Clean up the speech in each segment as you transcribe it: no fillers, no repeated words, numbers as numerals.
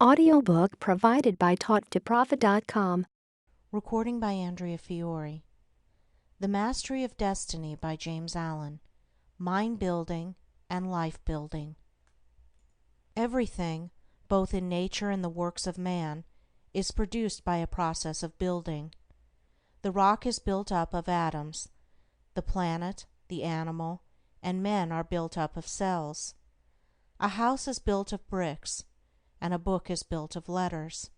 Audiobook provided by TaughtToProfit.com. Recording by Andrea Fiore. The Mastery of Destiny by James Allen. Mind Building and Life Building. Everything, both in nature and the works of man, is produced by a process of building. The rock is built up of atoms. The planet, the animal, and men are built up of cells. A house is built of bricks, and a book is built of letters.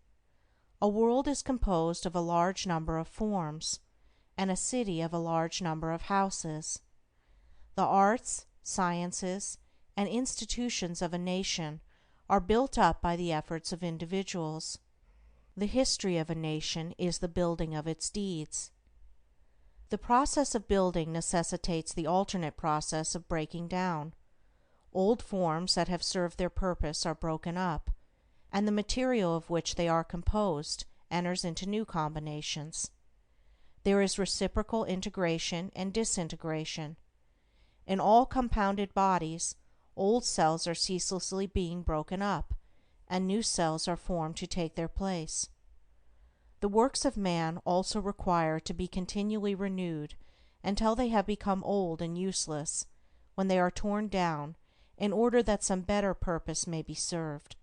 A world is composed of a large number of forms, and a city of a large number of houses. The arts, sciences, and institutions of a nation are built up by the efforts of individuals. The history of a nation is the building of its deeds. The process of building necessitates the alternate process of breaking down. Old forms that have served their purpose are broken up, and the material of which they are composed enters into new combinations. There is reciprocal integration and disintegration. In all compounded bodies, old cells are ceaselessly being broken up, and new cells are formed to take their place. The works of man also require to be continually renewed until they have become old and useless, when they are torn down, in order that some better purpose may be served.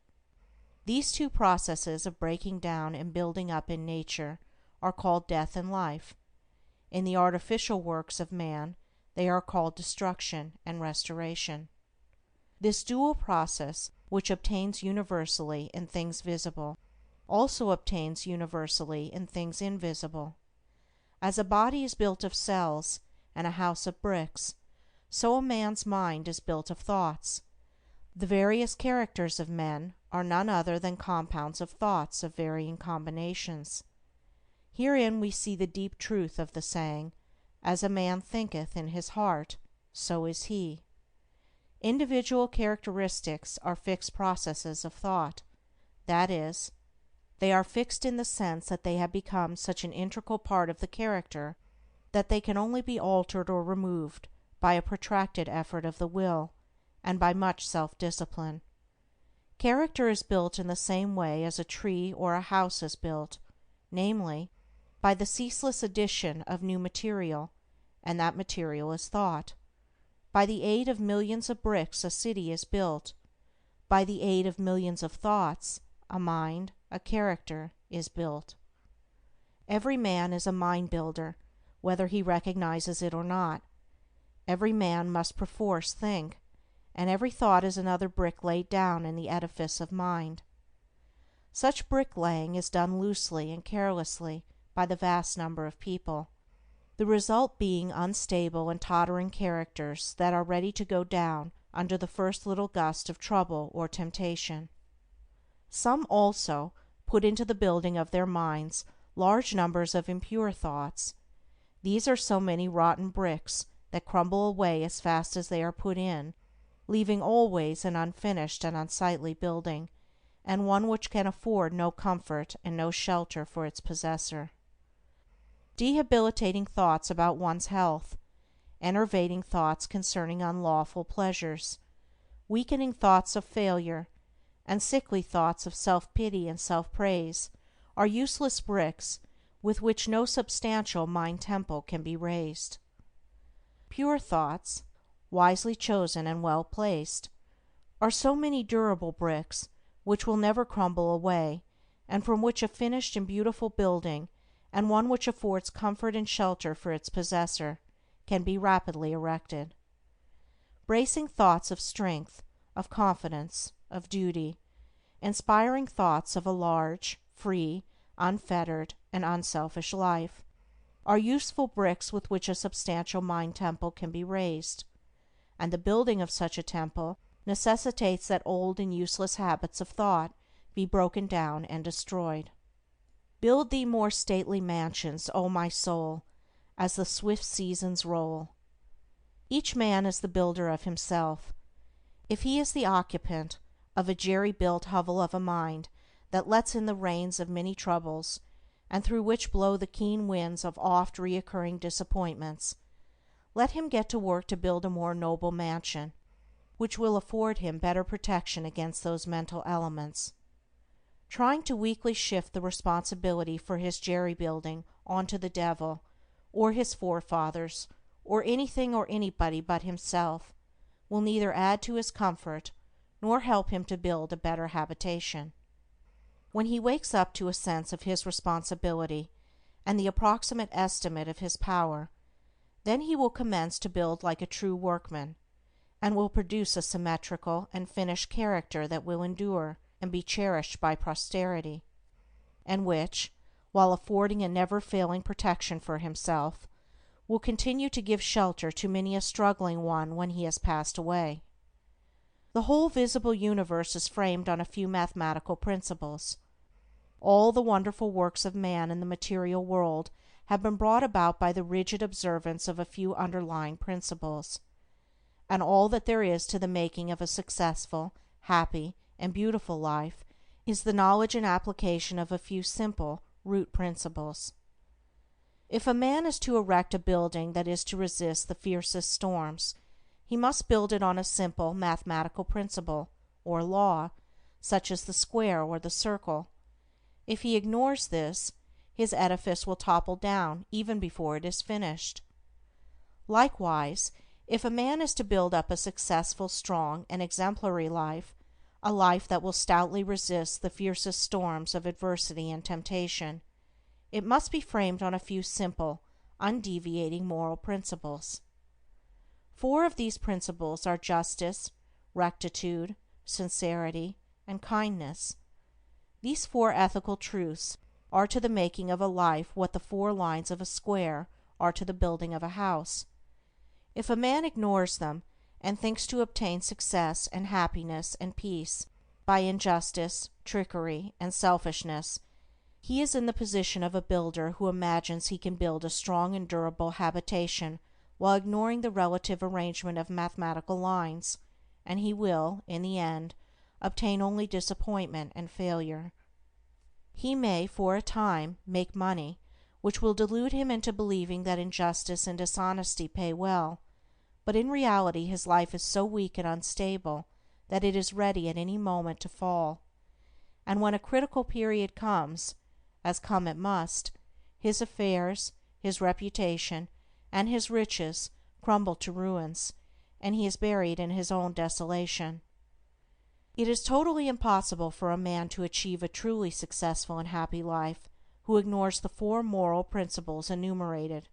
These two processes of breaking down and building up in nature are called death and life. In the artificial works of man they are called destruction and restoration. This dual process, which obtains universally in things visible, also obtains universally in things invisible. As a body is built of cells and a house of bricks, so a man's mind is built of thoughts. The various characters of men are none other than compounds of thoughts of varying combinations. Herein we see the deep truth of the saying, "As a man thinketh in his heart, so is he." Individual characteristics are fixed processes of thought, that is, they are fixed in the sense that they have become such an integral part of the character that they can only be altered or removed by a protracted effort of the will, and by much self-discipline. Character is built in the same way as a tree or a house is built, namely, by the ceaseless addition of new material, and that material is thought. By the aid of millions of bricks a city is built. By the aid of millions of thoughts, a mind, a character, is built. Every man is a mind builder, whether he recognizes it or not. Every man must perforce think, and every thought is another brick laid down in the edifice of mind. Such bricklaying is done loosely and carelessly by the vast number of people, the result being unstable and tottering characters that are ready to go down under the first little gust of trouble or temptation. Some also put into the building of their minds large numbers of impure thoughts. These are so many rotten bricks that crumble away as fast as they are put in, leaving always an unfinished and unsightly building, and one which can afford no comfort and no shelter for its possessor. Debilitating thoughts about one's health, enervating thoughts concerning unlawful pleasures, weakening thoughts of failure, and sickly thoughts of self-pity and self-praise are useless bricks with which no substantial mind temple can be raised. Pure thoughts, wisely chosen and well placed, are so many durable bricks which will never crumble away, and from which a finished and beautiful building, and one which affords comfort and shelter for its possessor, can be rapidly erected. Bracing thoughts of strength, of confidence, of duty, inspiring thoughts of a large, free, unfettered, and unselfish life, are useful bricks with which a substantial mind temple can be raised, and the building of such a temple necessitates that old and useless habits of thought be broken down and destroyed. Build thee more stately mansions, O my soul, as the swift seasons roll. Each man is the builder of himself. If he is the occupant of a jerry-built hovel of a mind that lets in the rains of many troubles, and through which blow the keen winds of oft reoccurring disappointments, let him get to work to build a more noble mansion, which will afford him better protection against those mental elements. trying to weakly shift the responsibility for his jerry-building onto the devil, or his forefathers, or anything or anybody but himself, will neither add to his comfort nor help him to build a better habitation. When he wakes up to a sense of his responsibility and the approximate estimate of his power, then he will commence to build like a true workman, and will produce a symmetrical and finished character that will endure and be cherished by posterity, and which, while affording a never-failing protection for himself, will continue to give shelter to many a struggling one when he has passed away. The whole visible universe is framed on a few mathematical principles. All the wonderful works of man in the material world have been brought about by the rigid observance of a few underlying principles, and all that there is to the making of a successful, happy, and beautiful life is the knowledge and application of a few simple root principles. If a man is to erect a building that is to resist the fiercest storms, he must build it on a simple mathematical principle, or law, such as the square or the circle. If he ignores this, his edifice will topple down even before it is finished. Likewise, if a man is to build up a successful, strong, and exemplary life, a life that will stoutly resist the fiercest storms of adversity and temptation, it must be framed on a few simple, undeviating moral principles. 4 of these principles are justice, rectitude, sincerity, and kindness. These 4 ethical truths are to the making of a life what the 4 lines of a square are to the building of a house. If a man ignores them, and thinks to obtain success and happiness and peace by injustice, trickery, and selfishness, he is in the position of a builder who imagines he can build a strong and durable habitation while ignoring the relative arrangement of mathematical lines, and he will, in the end, obtain only disappointment and failure. He may, for a time, make money, which will delude him into believing that injustice and dishonesty pay well, but in reality his life is so weak and unstable that it is ready at any moment to fall, and when a critical period comes, as come it must, his affairs, his reputation, and his riches crumble to ruins, and he is buried in his own desolation. It is totally impossible for a man to achieve a truly successful and happy life who ignores the 4 moral principles enumerated,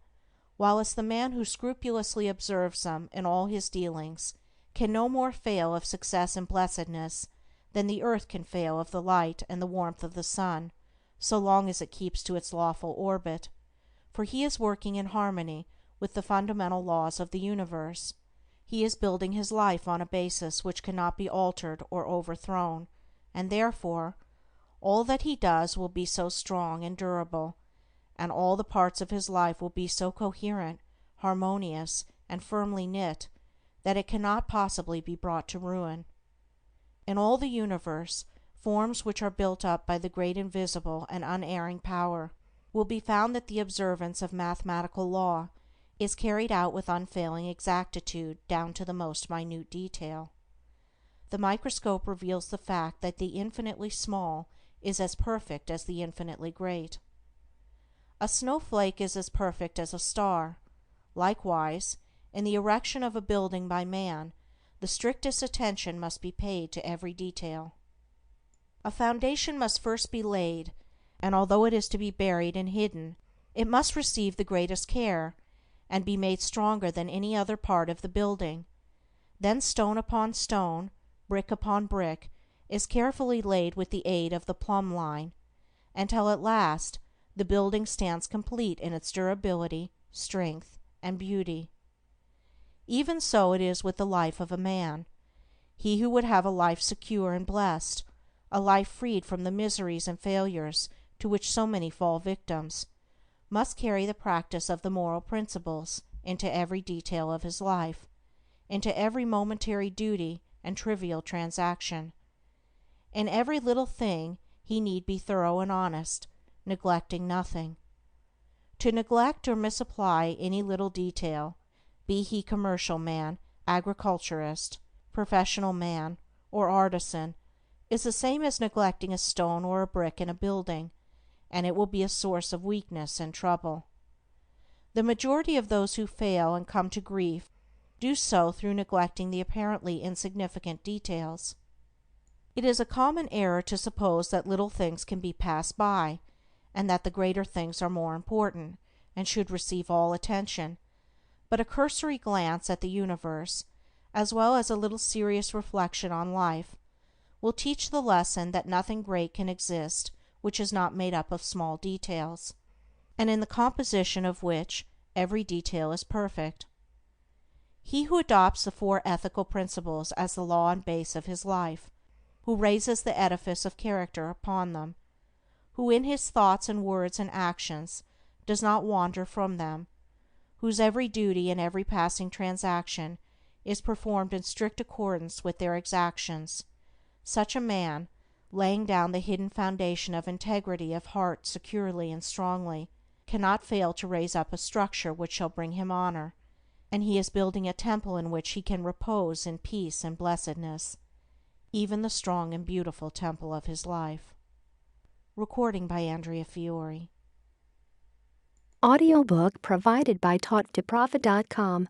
whilst the man who scrupulously observes them in all his dealings can no more fail of success and blessedness than the earth can fail of the light and the warmth of the sun, so long as it keeps to its lawful orbit, for he is working in harmony with the fundamental laws of the universe. He is building his life on a basis which cannot be altered or overthrown, and therefore all that he does will be so strong and durable, and all the parts of his life will be so coherent, harmonious, and firmly knit, that it cannot possibly be brought to ruin. In all the universe, forms which are built up by the great invisible and unerring power, will be found that the observance of mathematical law is carried out with unfailing exactitude down to the most minute detail. The microscope reveals the fact that the infinitely small is as perfect as the infinitely great. A snowflake is as perfect as a star. Likewise, in the erection of a building by man, the strictest attention must be paid to every detail. A foundation must first be laid, and although it is to be buried and hidden, it must receive the greatest care, and be made stronger than any other part of the building. Then stone upon stone, brick upon brick, is carefully laid with the aid of the plumb line, until at last the building stands complete in its durability, strength, and beauty. Even so it is with the life of a man. He who would have a life secure and blessed, a life freed from the miseries and failures to which so many fall victims, must carry the practice of the moral principles into every detail of his life, into every momentary duty and trivial transaction. In every little thing he need be thorough and honest, neglecting nothing. To neglect or misapply any little detail, be he commercial man, agriculturist, professional man, or artisan, is the same as neglecting a stone or a brick in a building, and it will be a source of weakness and trouble. The majority of those who fail and come to grief do so through neglecting the apparently insignificant details. It is a common error to suppose that little things can be passed by, and that the greater things are more important, and should receive all attention, but a cursory glance at the universe, as well as a little serious reflection on life, will teach the lesson that nothing great can exist which is not made up of small details, and in the composition of which every detail is perfect. He who adopts the four ethical principles as the law and base of his life, who raises the edifice of character upon them, who in his thoughts and words and actions does not wander from them, whose every duty and every passing transaction is performed in strict accordance with their exactions, such a man, laying down the hidden foundation of integrity of heart securely and strongly, cannot fail to raise up a structure which shall bring him honor, and he is building a temple in which he can repose in peace and blessedness, even the strong and beautiful temple of his life. Recording by Andrea Fiore. Audiobook provided by TaughtToProfit.com.